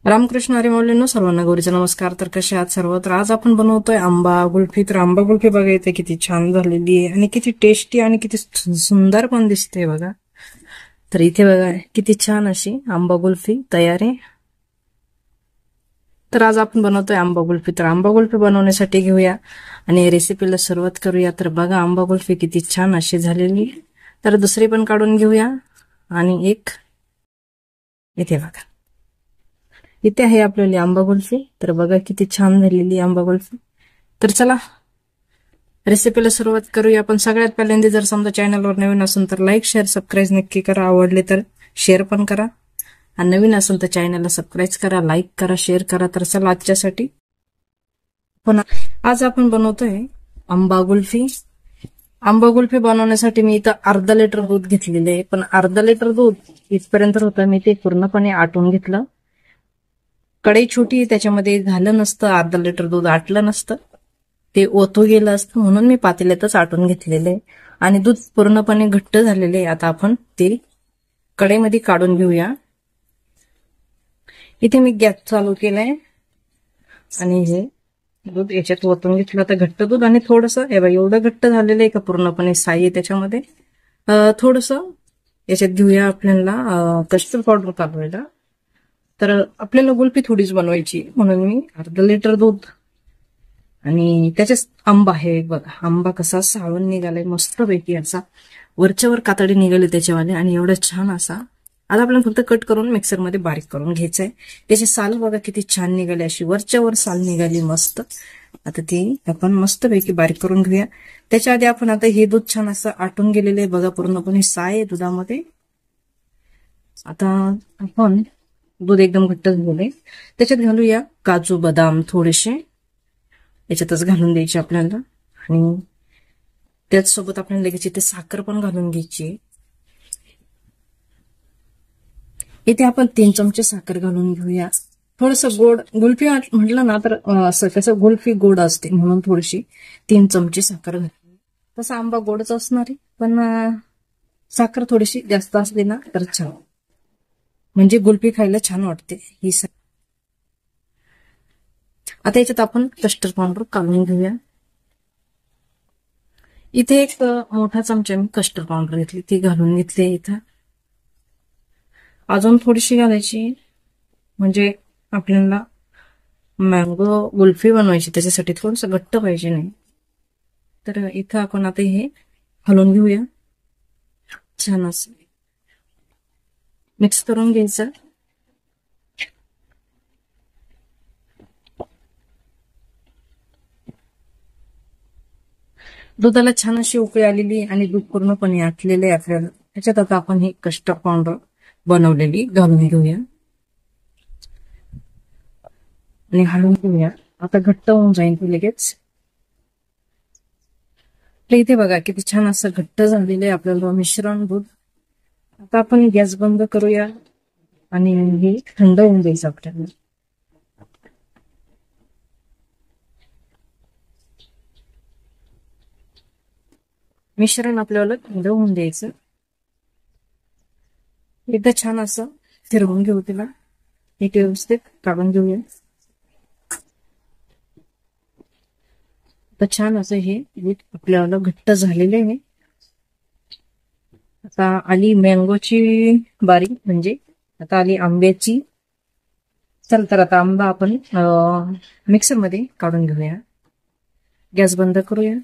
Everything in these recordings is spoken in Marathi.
रामकृष्ण हरी माऊलींनो, सर्वांना गौरीचा नमस्कार. तर कसे आहात सर्व? तर आज आपण बनवतोय आंबा गुल्फी. तर आंबा गुल्फी बघा इथे किती छान झालेली आहे आणि किती टेस्टी आणि किती सुंदर पण दिसते बघा. तर इथे बघा किती छान अशी आंबा गुल्फी तयार आहे. तर आज आपण बनवतोय आंबा गुल्फी. तर आंबा गुल्फी बनवण्यासाठी घेऊया आणि रेसिपीला सुरुवात करूया. तर बघा आंबा गुल्फी किती छान अशी झालेली. तर दुसरी पण काढून घेऊया आणि एक इथे बघा इथे आहे आपल्याली आंबा गुल्फी. तर बघा किती छान झालेली आंबा गुल्फी. तर चला रेसिपीला सुरुवात करूया. आपण सगळ्यात पहिल्यांदा जर समजा चॅनलवर नवीन असेल तर लाईक शेअर सबस्क्राईब नक्की करा. आवडले तर शेअर पण करा आणि नवीन असेल तर चॅनलला सबस्क्राईब करा, लाईक करा, शेअर करा. तर चला आजच्यासाठी पण आज आपण बनवतोय आंबा गुल्फी. आंबा गुल्फी बनवण्यासाठी मी इथं अर्धा लिटर दूध घेतलेले आहे. पण अर्धा लिटर दूध इथपर्यंत होतं, मी ते पूर्णपणे आटून घेतलं. कढई छोटी त्याच्यामध्ये झालं नसतं, अर्धा लिटर दूध आटलं नसतं, ते ओतू गेलं असतं, म्हणून मी पातेल्यातच आटून घेतलेलं आहे. आणि दूध पूर्णपणे घट्ट झालेले आहे. आता आपण ते कढईमध्ये काढून घेऊया. इथे मी गॅस चालू केलाय आणि हे दूध याच्यात ओतून घेतलं. आता घट्ट दूध आणि थोडंसं एवढं घट्ट झालेलं आहे का पूर्णपणे साई आहे त्याच्यामध्ये. थोडंसं याच्यात घेऊया आपल्याला कस्टर्ड पावडर कालवायला. तर आपल्याला गुल्फी थोडीच बनवायची, म्हणून मी अर्धा लिटर दूध आणि त्याच्यात आंबा आहे बघा. आंबा कसा साळून निघालाय मस्तपैकी, असा वरच्यावर कातडी निघाली त्याच्यावाले आणि एवढा छान असा. आता आपल्याला फक्त कट करून मिक्सरमध्ये बारीक करून घ्यायचंय. त्याची साल बघा किती छान निघाली, अशी वरच्यावर साल निघाली मस्त. आता ती आपण मस्तपैकी बारीक करून घेऊया. त्याच्या आधी आपण आता हे दूध छान असं आटून गेलेलं आहे बघा, पूर्णपणे साय आहे दुधामध्ये. आता आपण दूध एकदम घट्ट झालेले, त्याच्यात घालूया काजू बदाम थोडेसे, याच्यातच घालून द्यायचे आपल्याला. आणि त्याचसोबत आपल्याला लगेच इथे साखर पण घालून घ्यायची. इथे आपण 3 चमचे साखर घालून घेऊया. थोडस गोड गुल्फी म्हटलं ना तर असं कसं गुल्फी गोड असते, म्हणून थोडीशी 3 चमचे साखर घालूया. तसा आंबा गोडच असणार आहे, पण साखर थोडीशी जास्त असली ना तर छान, म्हणजे गुल्फी खायला छान वाटते ही. आता याच्यात आपण कस्टर्ड पावडर काढून घेऊया. इथे एक मोठा चमचा मी कस्टर्ड पावडर घेतली, ती घालून घेतली इथं. अजून थोडीशी घालायची, म्हणजे आपल्याला मँगो गुल्फी बनवायची, त्याच्यासाठी थोडस घट्ट पाहिजे नाही. तर इथं आपण आता हे हलवून घेऊया, छान असं मिक्स करून घ्यायचं. दुधाला छान अशी उकळी आलेली आणि दूध पूर्णपणे आटलेले आहे आपल्याला. त्याच्यात आता आपण ही कस्टर्ड पावडर बनवलेली घालून घेऊया आणि हलवून घेऊया. आता घट्ट होऊन जाईल ते लगेच. इथे बघा किती छान असं घट्ट झालेलं आहे आपल्याला मिश्रण दूध. आता आपण गॅस बंद करूया आणि हे थंड होऊन द्यायचं आपल्याला. मिश्रण आपल्याला थंड होऊन द्यायचं. एकदा छान असं फिरवून घेऊ तिला, एक व्यवस्थित काढून घेऊया. तर छान असं हे आपल्याला घट्ट झालेले आहे. आता आली मँगोची बारी, म्हणजे आता आली आंब्याची. चल तर आता आंबा आपण मिक्सरमध्ये काढून घेऊया. गॅस बंद करूया.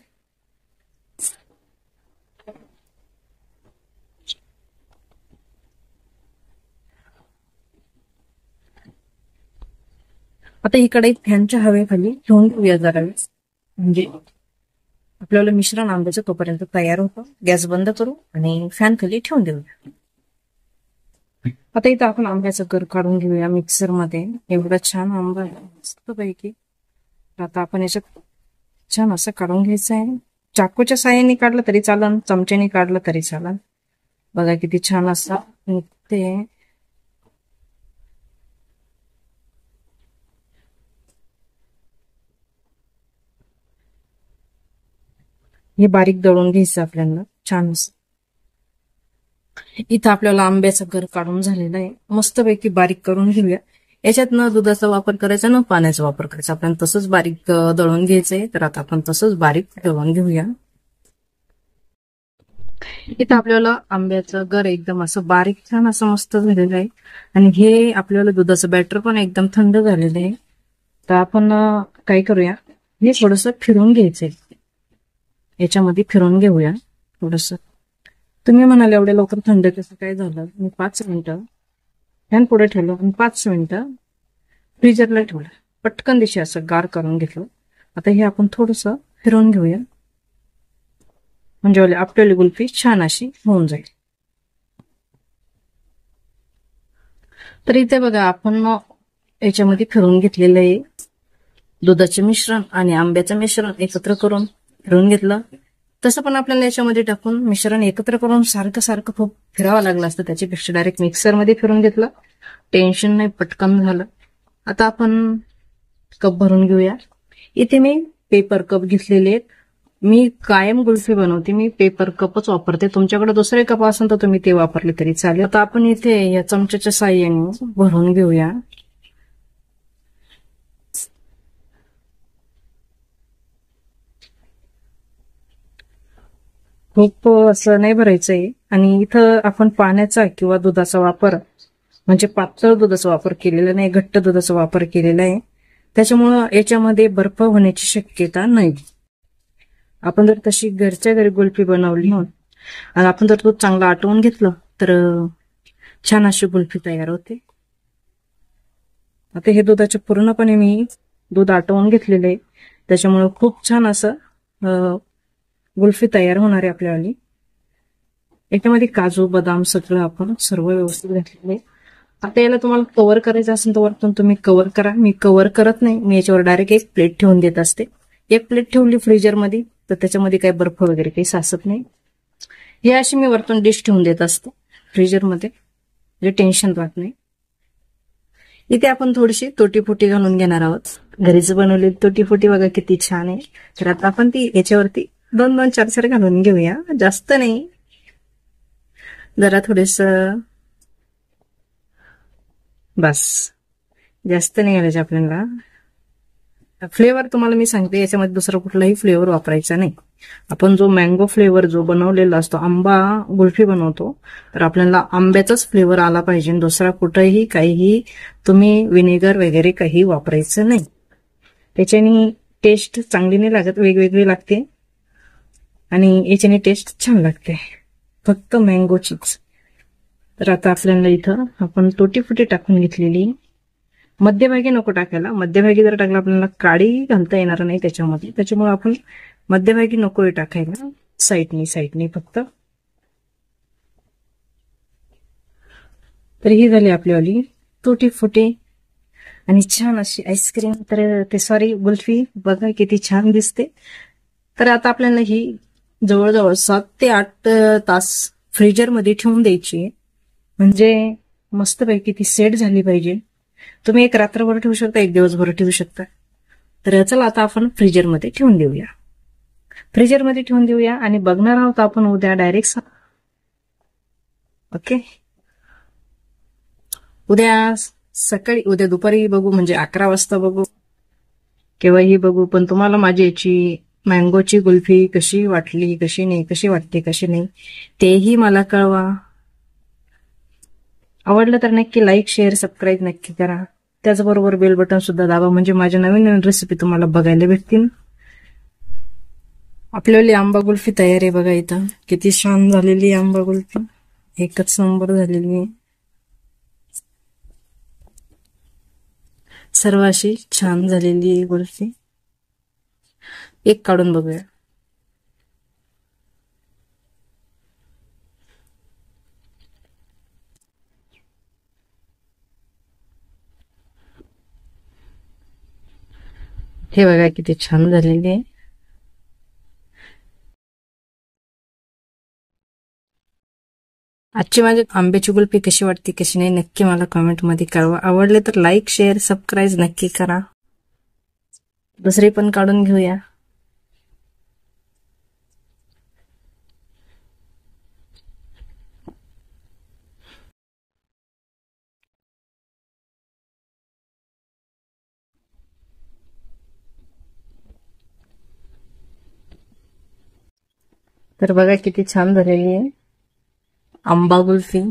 आता ही कढई फॅनच्या हवेखाली ठेवून घेऊया जरा वेळ, म्हणजे आपल्याला मिश्रण आंब्याचं तोपर्यंत तयार होतं. गॅस बंद करू आणि फॅन खाली ठेवून देऊया. आता इथं आपण आंब्याचं गर काढून घेऊया मिक्सरमध्ये. एवढा छान आंबा आहे मस्तपैकी. आता आपण याच्यात छान असं काढून घ्यायचं आहे. चाकूच्या साहाय्याने काढलं तरी चालन, चमच्याने काढलं तरी चालन. बघा किती छान असं ते. हे बारीक दळून घ्यायचं आपल्याला छान असं. इथं आपल्याला आंब्याचं गर काढून झालेलं आहे, मस्तपैकी बारीक करून घेऊया. याच्यात न दुधाचा वापर करायचा न पाण्याचा वापर करायचा. आपल्याला तसंच बारीक दळून घ्यायचंय. तर आता आपण तसंच बारीक दळून घेऊया. इथं आपल्याला आंब्याचं गर एकदम असं बारीक छान असं मस्त झालेलं आहे. आणि हे आपल्याला दुधाचं बॅटर पण एकदम थंड झालेलं आहे. तर आपण काय करूया, हे थोडंसं फिरून घ्यायचंय. याच्यामध्ये फिरून घेऊया थोडंसं. तुम्ही म्हणाल एवढ्या लवकर थंड कसं काय झालं. मी 5 मिनिटं फॅन पुढे ठेवलं आणि 5 मिनिटं फ्रीजरला ठेवलं. पटकन दिशे असं गार करून घेतलं. आता हे आपण थोडंसं फिरवून घेऊया, म्हणजे आपल्याली कुल्फी छान अशी होऊन जाईल. तर इथे बघा आपण याच्यामध्ये फिरवून घेतलेलं आहे. दुधाचे मिश्रण आणि आंब्याचं मिश्रण एकत्र करून फिरवून घेतलं. तसं पण आपल्याला याच्यामध्ये टाकून मिश्रण एकत्र करून सारखं सारखं खूप फिरावं लागलं असतं. त्याच्यापेक्षा डायरेक्ट मिक्सरमध्ये फिरून घेतलं. टेन्शन नाही, पटकन झालं. आता आपण कप भरून घेऊया. इथे मी पेपर कप घेतलेले आहेत. मी कायम कुल्फी बनवते, मी पेपर कपच वापरते. तुमच्याकडे दुसरे कप असेल तर तुम्ही ते वापरले तरी चालेल. आता आपण इथे या चमच्याच्या साहाय्याने भरून घेऊया. खूप असं नाही भरायचंय. आणि इथं आपण पाण्याचा किंवा दुधाचा वापर, म्हणजे पातळ दुधाचा वापर केलेला नाही, घट्ट दुधाचा वापर केलेला आहे. त्याच्यामुळं याच्यामध्ये बर्फ होण्याची शक्यता नाही. आपण जर तशी घरच्या घरी कुल्फी बनवली आणि आपण जर दूध चांगलं आटवून घेतलं तर छान अशी कुल्फी तयार होते. आता हे दुधाचे पूर्णपणे मी दूध आटवून घेतलेले आहे. त्याच्यामुळे खूप छान असं कुल्फी तयार होणार आहे आपल्यावाली. याच्यामध्ये काजू बदाम सगळं आपण सर्व व्यवस्थित घातलेले. आता याला तुम्हाला कव्हर करायचं असेल तर वरतून तुम्ही कव्हर करा. मी कव्हर करत नाही, मी याच्यावर डायरेक्ट एक प्लेट ठेवून देत असते. एक प्लेट ठेवली फ्रीजरमध्ये तर त्याच्यामध्ये काही बर्फ वगैरे काही साचत नाही. हे अशी मी वरतून डिश ठेवून देत असते फ्रीजरमध्ये, म्हणजे टेन्शन राहत नाही. इथे आपण थोडीशी तुटी फुटी घालून घेणार आहोत. घरीच बनवलेली तुटी फुटी बघा किती छान आहे. तर आता आपण ती याच्यावरती 2-2, 4-4 घालून घेऊया. जास्त नाही, जरा थोडेस, बस, जास्त नाही घालायचे आपल्याला. फ्लेवर तुम्हाला मी सांगते, याच्यामध्ये दुसरा कुठलाही फ्लेवर वापरायचा नाही. आपण जो मँगो फ्लेवर जो बनवलेला असतो, आंबा कुल्फी बनवतो, तर आपल्याला आंब्याचाच फ्लेवर आला पाहिजे. दुसरा कुठेही काहीही तुम्ही विनेगर वगैरे काही वापरायचं नाही. त्याच्याने टेस्ट चांगली नाही लागत, वेगवेगळी लागते. आणि याच्याने टेस्ट छान लागते, फक्त मँगोचीच. तर आता आपल्याला इथं आपण तुटी फुटी टाकून घेतलेली. मध्यभागी नको टाकायला, मध्यभागी जर टाकला आपल्याला काडी घालता येणार नाही त्याच्यामध्ये. त्याच्यामुळे आपण मध्यभागी नकोय टाकायला, साईडनी फक्त. तर ही झाली आपलीवाली तुटी फुटी आणि छान अशी आईस्क्रीम, तर ते सॉरी कुल्फी बघा किती छान दिसते. तर आता आपल्याला ही जवळजवळ 7 ते 8 तास फ्रीजरमध्ये ठेवून द्यायची, म्हणजे मस्तपैकी ती सेट झाली पाहिजे. तुम्ही एक रात्रभर ठेवू शकता, एक दिवसभर ठेवू शकता. तर चला आता आपण फ्रीजरमध्ये ठेवून देऊया. फ्रीजरमध्ये ठेवून देऊया आणि बघणार आहोत आपण उद्या डायरेक्ट. ओके, उद्या सकाळी, उद्या दुपारी बघू, म्हणजे 11 वाजता बघू, केव्हाही बघू. पण तुम्हाला माझी याची मँगोची कुल्फी कशी वाटली, कशी नाही, कशी वाटते, कशी नाही, तेही मला कळवा. आवडलं तर नक्की लाईक, शेअर, सबस्क्राईब नक्की करा. त्याचबरोबर बेल बटन सुद्धा दाबा, म्हणजे माझ्या नवीन नवीन रेसिपी तुम्हाला बघायला भेटतील. आपल्याली आंबा कुल्फी तयार आहे बघा. इथं किती छान झालेली आंबा कुल्फी, एकच नंबर झालेली आहे. सर्व अशी छान झालेली आहे कुल्फी. एक काढून बघूया. हे बघा किती छान झालेली आहे. आजची माझी आंब्याची कुल्फी कशी वाटते, कशी नाही, नक्की मला कमेंटमध्ये कळवा. आवडले तर लाईक, शेअर, सबस्क्राईब नक्की करा. दुसरी पण काढून घेऊया. तर बघा किती छान झालेली आहे आंबा कुल्फी.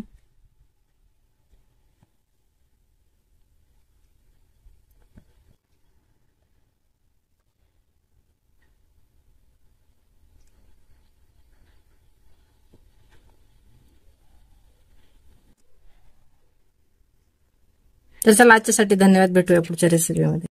तर चला आजच्यासाठी धन्यवाद. भेटूया पुढच्या रेसिपीमध्ये.